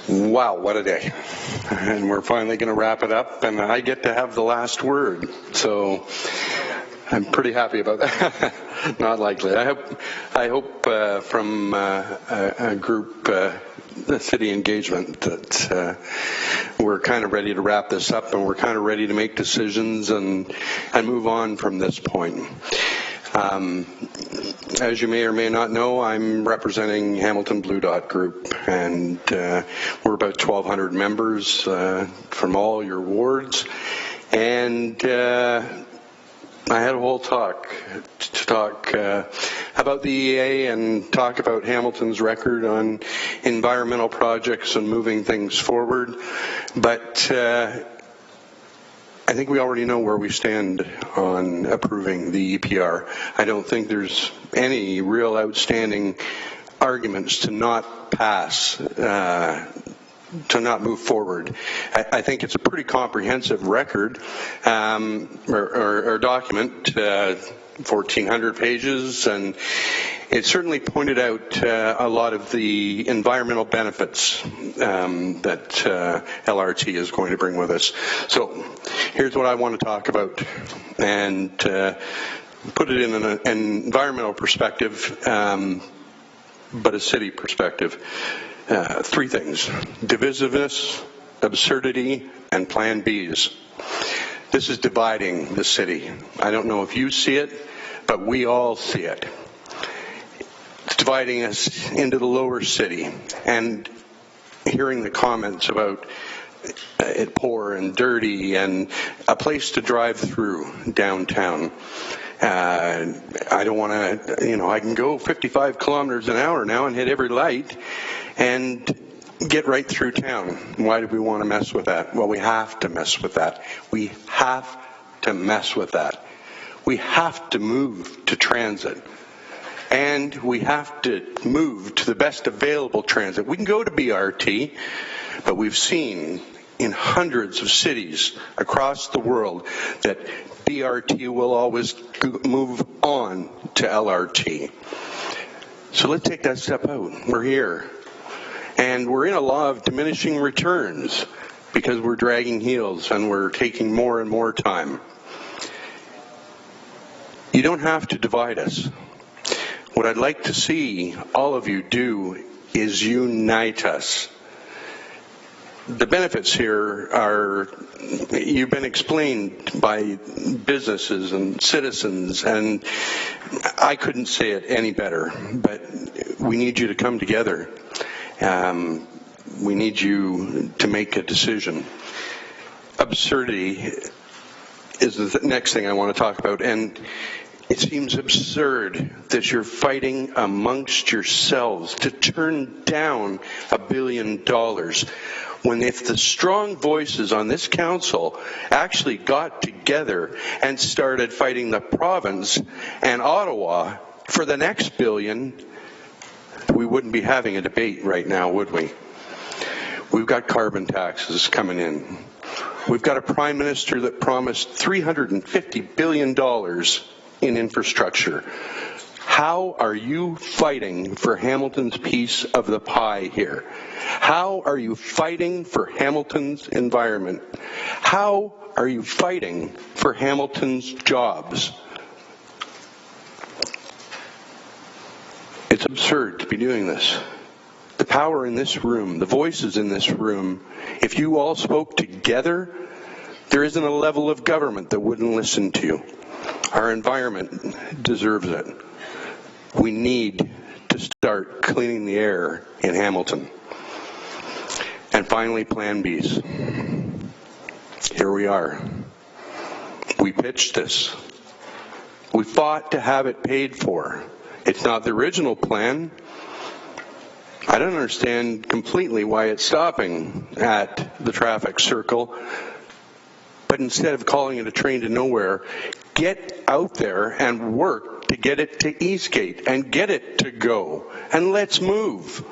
Wow, what a day. And we're finally going to wrap it up, and I get to have the last word. So I'm pretty happy about that. Not likely. I hope from a group, the city engagement, that we're kind of ready to wrap this up, and we're kind of ready to make decisions and move on from this point. As you may or may not know, I'm representing Hamilton Blue Dot Group, and we're about 1,200 members from all your wards. And I had a whole talk to talk about the EA and talk about Hamilton's record on environmental projects and moving things forward. But I think we already know where we stand on approving the EPR. I don't think there's any real outstanding arguments to not pass, to not move forward. I think it's a pretty comprehensive record or document, 1,400 pages, and it certainly pointed out a lot of the environmental benefits that LRT is going to bring with us. So here's what I want to talk about, and put it in an environmental perspective, but a city perspective. 3 things: divisiveness, absurdity, and Plan Bs. This is dividing the city. I don't know if you see it, but we all see it. It's dividing us into the lower city, and hearing the comments about it poor and dirty and a place to drive through downtown. I don't want to, I can go 55 kilometers an hour now and hit every light and get right through town. Why do we want to mess with that? Well, we have to mess with that. We have to mess with that. We have to move to transit. And we have to move to the best available transit. We can go to BRT, but we've seen in hundreds of cities across the world that BRT will always move on to LRT. So let's take that step out. We're here. And we're in a law of diminishing returns because we're dragging heels and we're taking more and more time. You don't have to divide us. What I'd like to see all of you do is unite us. The benefits here are, you've been explained by businesses and citizens, and I couldn't say it any better, but we need you to come together. We need you to make a decision. Absurdity is the next thing I want to talk about, and it seems absurd that you're fighting amongst yourselves to turn down $1 billion when if the strong voices on this council actually got together and started fighting the province and Ottawa for the next billion, we wouldn't be having a debate right now, would we? We've got carbon taxes coming in. We've got a prime minister that promised $350 billion in infrastructure. How are you fighting for Hamilton's piece of the pie here? How are you fighting for Hamilton's environment? How are you fighting for Hamilton's jobs? It's absurd to be doing this. The power in this room, the voices in this room, if you all spoke together, there isn't a level of government that wouldn't listen to you. Our environment deserves it. We need to start cleaning the air in Hamilton. And finally, Plan Bs. Here we are. We pitched this. We fought to have it paid for. It's not the original plan. I don't understand completely why it's stopping at the traffic circle. But instead of calling it a train to nowhere, get out there and work to get it to Eastgate and get it to go. And let's move.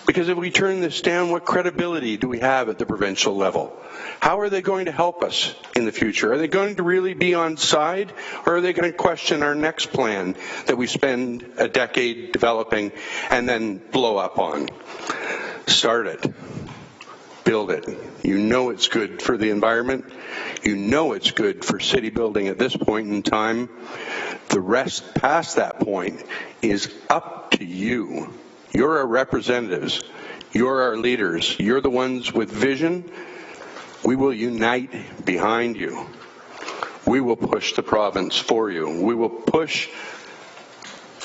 Because if we turn this down, what credibility do we have at the provincial level? How are they going to help us in the future? Are they going to really be on side, or are they going to question our next plan that we spend a decade developing and then blow up on? Start it. build it. You know it's good for the environment. You know it's good for city building at this point in time. The rest past that point is up to you. You're our representatives. You're our leaders. You're the ones with vision. We will unite behind you. We will push the province for you. We will push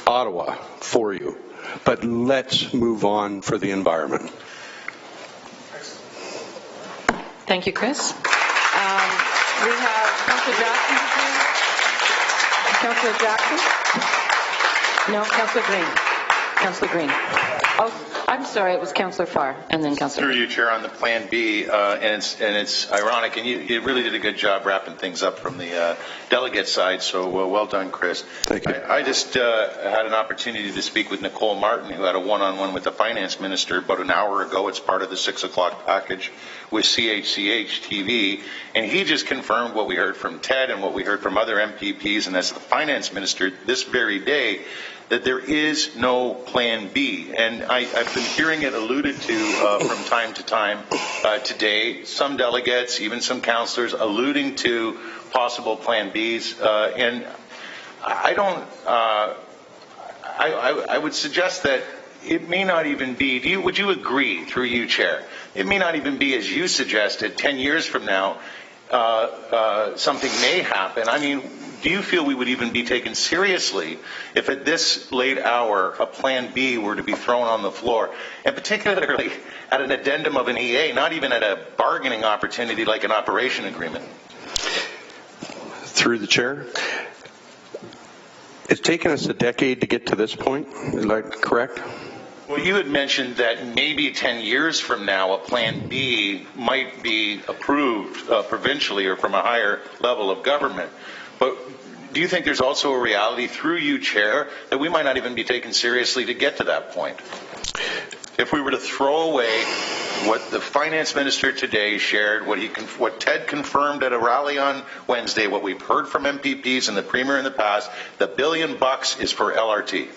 Ottawa for you. But let's move on for the environment. Thank you, Chris. We have Councillor Jackson. Councillor Jackson? No, Councillor Green. Councillor Green. Oh, I'm sorry, it was Councillor Farr, and then Councillor. Through you, Chair, on the Plan B, and it's ironic, and you really did a good job wrapping things up from the delegate side. So well done, Chris. Thank you. I just had an opportunity to speak with Nicole Martin, who had a one-on-one with the finance minister about an hour ago. It's part of the 6 o'clock package with CHCH TV, and he just confirmed what we heard from Ted and what we heard from other MPPs, and as the finance minister this very day, that there is no Plan B. And I've been hearing it alluded to from time to time today. Some delegates, even some councillors, alluding to possible Plan Bs. And I don't. I would suggest that it may not even be. Would you agree, through you, Chair? It may not even be as you suggested. 10 years from now, something may happen. I mean, do you feel we would even be taken seriously if at this late hour a Plan B were to be thrown on the floor, and particularly at an addendum of an EA, not even at a bargaining opportunity like an operation agreement? Through the chair, it's taken us a decade to get to this point. Is that correct? Well, you had mentioned that maybe 10 years from now a Plan B might be approved provincially or from a higher level of government. But do you think there's also a reality, through you, Chair, that we might not even be taken seriously to get to that point? If we were to throw away what the finance minister today shared, what Ted confirmed at a rally on Wednesday, what we've heard from MPPs and the Premier in the past, the $1 billion is for LRT.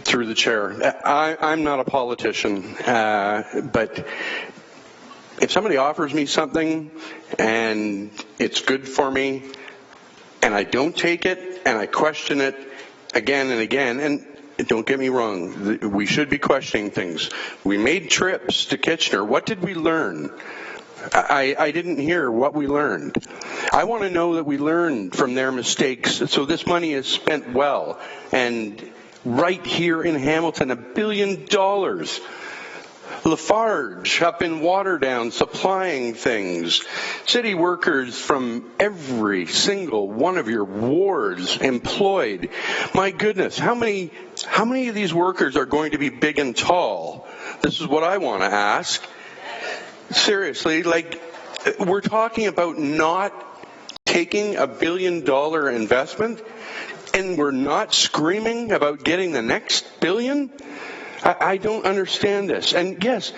Through the chair, I'm not a politician, but if somebody offers me something and it's good for me and I don't take it and I question it again and again, and don't get me wrong, we should be questioning things. We made trips to Kitchener. What did we learn? I didn't hear what we learned. I want to know that we learned from their mistakes, so this money is spent well. And right here in Hamilton, $1 billion. Lafarge up in Waterdown supplying things. City workers from every single one of your wards employed. My goodness, how many of these workers are going to be big and tall? This is what I want to ask. Seriously, like, we're talking about not taking $1 billion investment, and we're not screaming about getting the next billion? I don't understand this. And yes,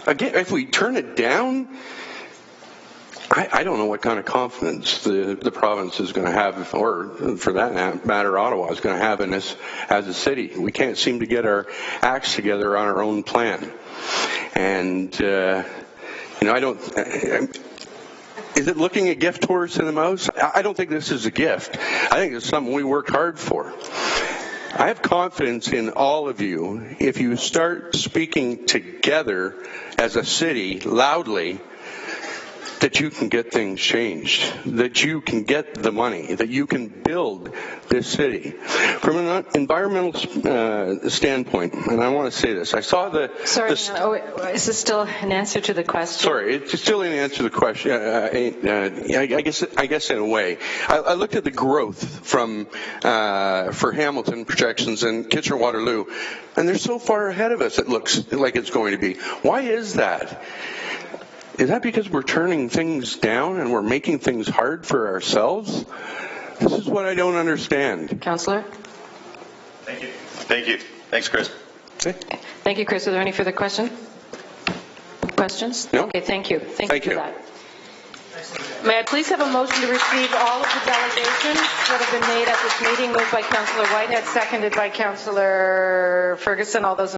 again, if we turn it down, I don't know what kind of confidence the province is going to have, or for that matter, Ottawa is going to have in us as a city. We can't seem to get our acts together on our own plan. And, I don't... Is it looking a gift horse in the mouth? I don't think this is a gift. I think it's something we worked hard for. I have confidence in all of you. If you start speaking together as a city loudly, that you can get things changed, that you can get the money, that you can build this city. From an environmental standpoint, and I want to say this, I saw the... Sorry, is this still an answer to the question? Sorry, it's still an answer to the question. I guess in a way. I looked at the growth from for Hamilton projections and Kitchener-Waterloo, and they're so far ahead of us, it looks like it's going to be. Why is that? Is that because we're turning things down and we're making things hard for ourselves? This is what I don't understand. Councillor? Thank you. Thank you. Thanks, Chris. Okay. Thank you, Chris. Are there any further questions? No. Okay, thank you. Thank you for that. May I please have a motion to receive all of the delegations that have been made at this meeting, moved by Councillor Whitehead, seconded by Councillor Ferguson. All those